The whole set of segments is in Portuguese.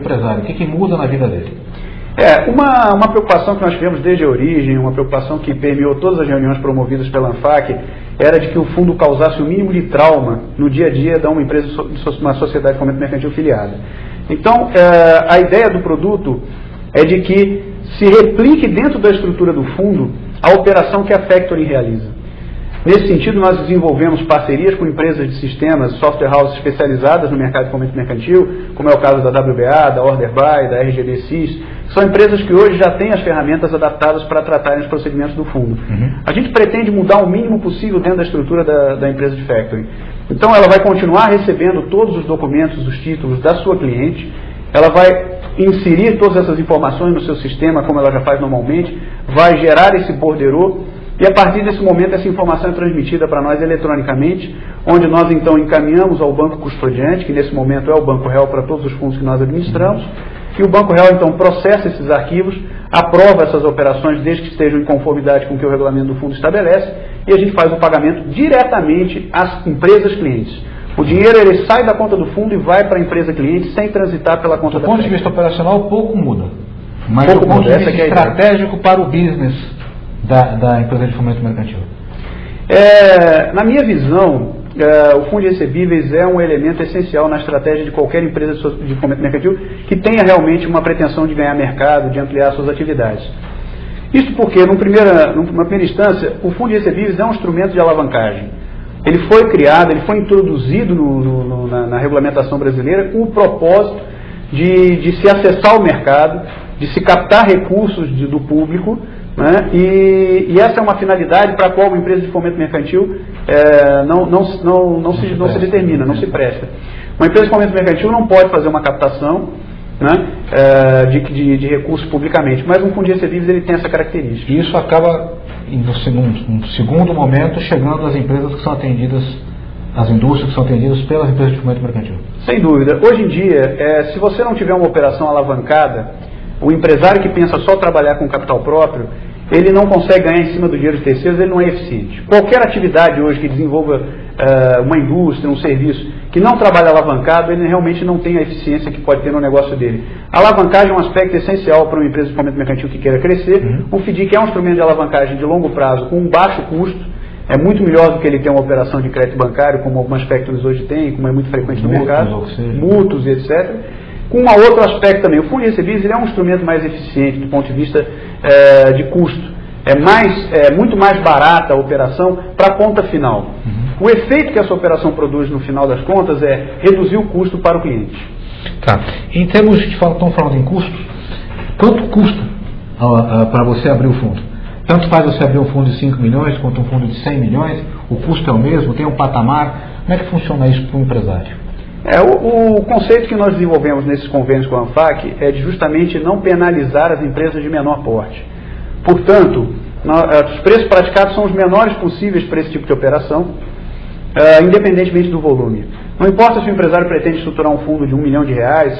empresário? O que muda na vida dele? Uma preocupação que nós tivemos desde a origem, uma preocupação que permeou todas as reuniões promovidas pela ANFAC, era de que o fundo causasse o mínimo de trauma no dia a dia de uma empresa, de uma sociedade de fomento mercantil filiada. Então, a ideia do produto é de que se replique dentro da estrutura do fundo a operação que a Factoring realiza. Nesse sentido, nós desenvolvemos parcerias com empresas de sistemas, software houses especializadas no mercado de fomento mercantil, como é o caso da WBA, da OrderBuy, da RGB SIS, que são empresas que hoje já têm as ferramentas adaptadas para tratarem os procedimentos do fundo. A gente pretende mudar o mínimo possível dentro da estrutura da empresa de Factoring. Então, ela vai continuar recebendo todos os documentos, os títulos da sua cliente, ela vai inserir todas essas informações no seu sistema, como ela já faz normalmente, vai gerar esse borderô, e a partir desse momento essa informação é transmitida para nós eletronicamente, onde nós então encaminhamos ao banco custodiante, que nesse momento é o Banco Real para todos os fundos que nós administramos, e o Banco Real então processa esses arquivos, aprova essas operações desde que estejam em conformidade com o que o regulamento do fundo estabelece, e a gente faz o pagamento diretamente às empresas clientes. O dinheiro ele sai da conta do fundo e vai para a empresa cliente sem transitar pela conta da cliente. Do ponto de vista operacional, pouco muda. Mas pouco do ponto muda, de vista estratégico para o business da empresa de fomento mercantil. Na minha visão, o fundo de recebíveis é um elemento essencial na estratégia de qualquer empresa de fomento mercantil que tenha realmente uma pretensão de ganhar mercado, de ampliar suas atividades. Isso porque, numa primeira instância, o fundo de recebíveis é um instrumento de alavancagem. Ele foi criado, ele foi introduzido na regulamentação brasileira com o propósito de se acessar o mercado, de se captar recursos do público, né? E essa é uma finalidade para a qual uma empresa de fomento mercantil não se determina, não se presta. Uma empresa de fomento mercantil não pode fazer uma captação, né, de recursos publicamente, mas um fundo de recebíveis ele tem essa característica. E isso acaba, num segundo momento, chegando às empresas que são atendidas, às indústrias que são atendidas pelas empresas de fomento mercantil. Sem dúvida. Hoje em dia, se você não tiver uma operação alavancada, o empresário que pensa só trabalhar com capital próprio, ele não consegue ganhar em cima do dinheiro de terceiros, ele não é eficiente. Qualquer atividade hoje que desenvolva uma indústria, um serviço, que não trabalha alavancado, ele realmente não tem a eficiência que pode ter no negócio dele. A alavancagem é um aspecto essencial para uma empresa de fomento mercantil que queira crescer. O FDIC é um instrumento de alavancagem de longo prazo, com um baixo custo, é muito melhor do que ele ter uma operação de crédito bancário, como algumas factories hoje têm, como é muito frequente no mercado, mútuos e etc. Com um outro aspecto também, o fundo de recebíveis ele é um instrumento mais eficiente do ponto de vista de custo. É muito mais barata a operação para a ponta final. O efeito que essa operação produz no final das contas é reduzir o custo para o cliente. Tá. Em termos de estamos falando em custo, quanto custa para você abrir o fundo? Tanto faz você abrir um fundo de 5 milhões quanto um fundo de 100 milhões, o custo é o mesmo, tem um patamar. Como é que funciona isso para o empresário? O conceito que nós desenvolvemos nesses convênios com a ANFAC é de justamente não penalizar as empresas de menor porte. Portanto, os preços praticados são os menores possíveis para esse tipo de operação, independentemente do volume. Não importa se o empresário pretende estruturar um fundo de R$1 milhão,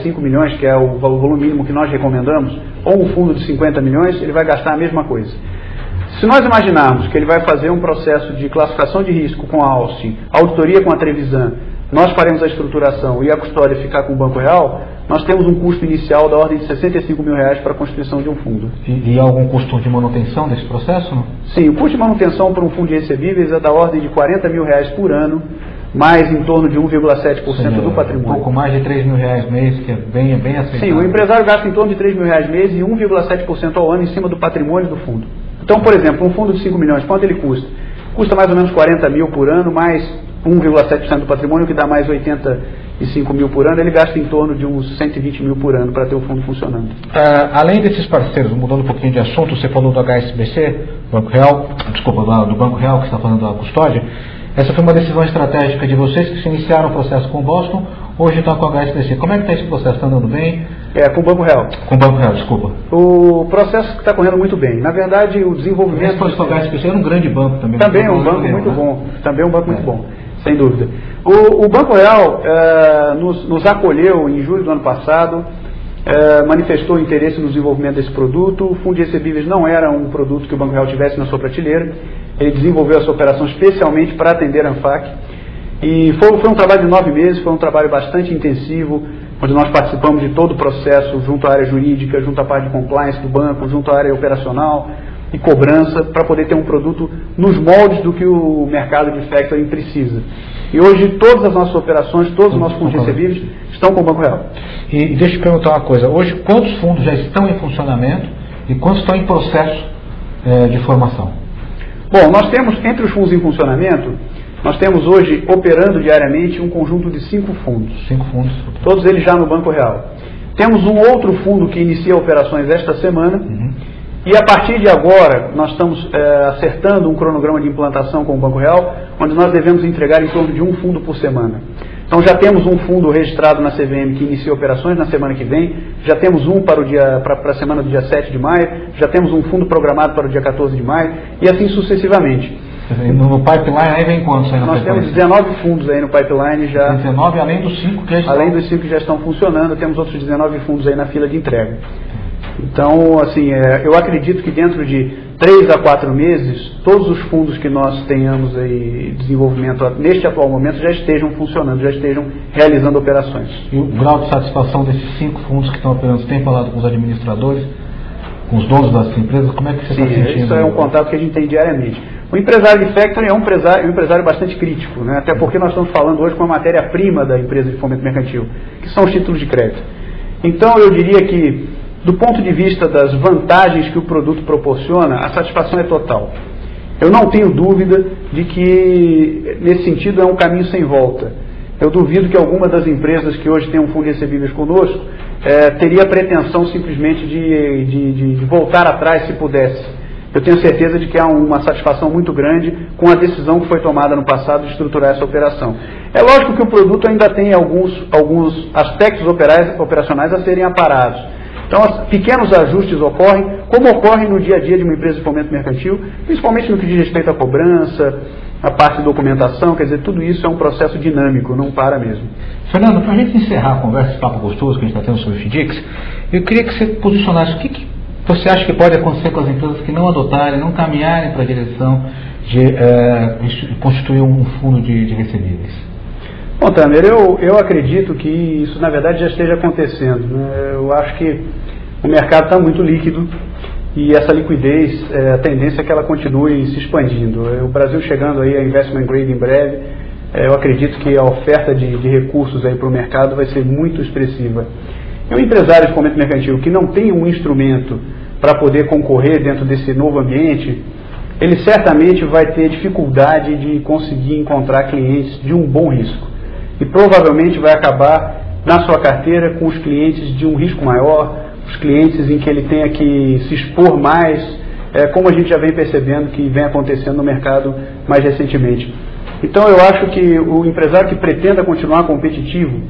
5 milhões, que é o volume mínimo que nós recomendamos, ou um fundo de 50 milhões, ele vai gastar a mesma coisa. Se nós imaginarmos que ele vai fazer um processo de classificação de risco com a Austin, auditoria com a Trevisan, nós faremos a estruturação e a custódia ficar com o Banco Real, nós temos um custo inicial da ordem de R$65 mil para a constituição de um fundo. E algum custo de manutenção desse processo? Não? Sim, o custo de manutenção para um fundo de recebíveis é da ordem de R$40 mil por ano, mais em torno de 1,7% do patrimônio. Um pouco mais de R$3 mil mês, que é bem aceitável. Sim, o empresário gasta em torno de R$3 mil mês e 1,7% ao ano em cima do patrimônio do fundo. Então, por exemplo, um fundo de 5 milhões, quanto ele custa? Custa mais ou menos 40 mil por ano, mais 1,7% do patrimônio, que dá mais 85 mil por ano, ele gasta em torno de uns 120 mil por ano para ter o fundo funcionando. Além desses parceiros, mudando um pouquinho de assunto, você falou do HSBC, Banco Real, do Banco Real que está fazendo a custódia. Essa foi uma decisão estratégica de vocês que se iniciaram o processo com o Boston, hoje estão com o HSBC. Como é que está esse processo? Está andando bem? Com o Banco Real. Com o Banco Real, desculpa. O processo está correndo muito bem. Na verdade, o desenvolvimento... Esse o HSBC era um grande banco também. Também é um banco muito bom. Também é um banco muito bom, sem dúvida. O Banco Real nos acolheu em julho do ano passado, manifestou interesse no desenvolvimento desse produto. O fundo de recebíveis não era um produto que o Banco Real tivesse na sua prateleira. Ele desenvolveu essa operação especialmente para atender a ANFAC. E foi um trabalho de 9 meses, foi um trabalho bastante intensivo, onde nós participamos de todo o processo junto à área jurídica, junto à parte de compliance do banco, junto à área operacional e cobrança, para poder ter um produto nos moldes do que o mercado de factoring precisa. E hoje todas as nossas operações, todos os nossos fundos recebíveis estão com o Banco Real. E deixa eu perguntar uma coisa, hoje quantos fundos já estão em funcionamento e quantos estão em processo de formação? Bom, nós temos, entre os fundos em funcionamento, nós temos hoje, operando diariamente, um conjunto de 5 fundos. 5 fundos. Todos eles já no Banco Real. Temos um outro fundo que inicia operações esta semana, e a partir de agora, nós estamos acertando um cronograma de implantação com o Banco Real, onde nós devemos entregar em torno de um fundo por semana. Então já temos um fundo registrado na CVM que inicia operações na semana que vem, já temos um para a semana do dia 7 de maio, já temos um fundo programado para o dia 14 de maio, e assim sucessivamente. No pipeline aí vem quantos aí na Nós temos 19 fundos aí no pipeline já. 19 além dos 5 que já estão. Além dos 5 que já estão funcionando, temos outros 19 fundos aí na fila de entrega. Então, assim, eu acredito que dentro de 3 a 4 meses, todos os fundos que nós tenhamos aí desenvolvimento neste atual momento já estejam funcionando, já estejam realizando operações. E o grau de satisfação desses 5 fundos que estão operando, você tem falado com os administradores, com os donos das empresas, como é que você está sentindo? Isso é um contato que a gente tem diariamente. O empresário de factoring é um empresário bastante crítico, né? Até porque nós estamos falando hoje com a matéria-prima da empresa de fomento mercantil, que são os títulos de crédito. Então eu diria que, do ponto de vista das vantagens que o produto proporciona, a satisfação é total. Eu não tenho dúvida de que, nesse sentido, é um caminho sem volta. Eu duvido que alguma das empresas que hoje tem um fundo de recebíveis conosco teria pretensão simplesmente de voltar atrás se pudesse. Eu tenho certeza de que há uma satisfação muito grande com a decisão que foi tomada no passado de estruturar essa operação. É lógico que o produto ainda tem alguns aspectos operacionais a serem aparados. Então, pequenos ajustes ocorrem, como ocorrem no dia a dia de uma empresa de fomento mercantil, principalmente no que diz respeito à cobrança, a parte de documentação, quer dizer, tudo isso é um processo dinâmico, não para mesmo. Fernando, para a gente encerrar a conversa, esse papo gostoso que a gente está tendo sobre o FDICS, eu queria que você posicionasse o que você acha que pode acontecer com as empresas que não adotarem, não caminharem para a direção de constituir um fundo de recebíveis. Bom, Tamer, eu acredito que isso na verdade já esteja acontecendo, né? Eu acho que o mercado está muito líquido e essa liquidez, a tendência é que ela continue se expandindo. O Brasil chegando aí a investment grade em breve, eu acredito que a oferta de recursos aí para o mercado vai ser muito expressiva. E o empresário de fomento mercantil que não tem um instrumento para poder concorrer dentro desse novo ambiente, ele certamente vai ter dificuldade de conseguir encontrar clientes de um bom risco. E provavelmente vai acabar na sua carteira com os clientes de um risco maior, os clientes em que ele tenha que se expor mais, como a gente já vem percebendo que vem acontecendo no mercado mais recentemente. Então eu acho que o empresário que pretenda continuar competitivo,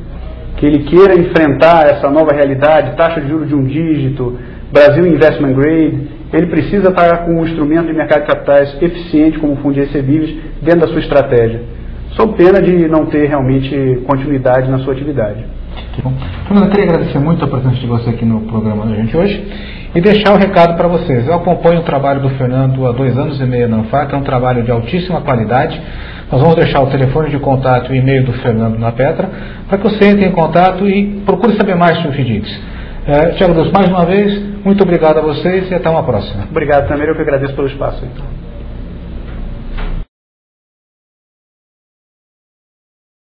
que ele queira enfrentar essa nova realidade, taxa de juros de 1 dígito, Brasil Investment Grade, ele precisa estar com um instrumento de mercado de capitais eficiente como o fundo de recebíveis dentro da sua estratégia, sob pena de não ter realmente continuidade na sua atividade. Fernando, eu queria agradecer muito a presença de você aqui no programa da gente hoje e deixar um recado para vocês. Eu acompanho o trabalho do Fernando há 2 anos e meio na ANFAC, é um trabalho de altíssima qualidade. Nós vamos deixar o telefone de contato e o e-mail do Fernando na Petra para que você entre em contato e procure saber mais sobre o FDICS. Te agradeço mais uma vez, muito obrigado a vocês e até uma próxima. Obrigado também, eu que agradeço pelo espaço.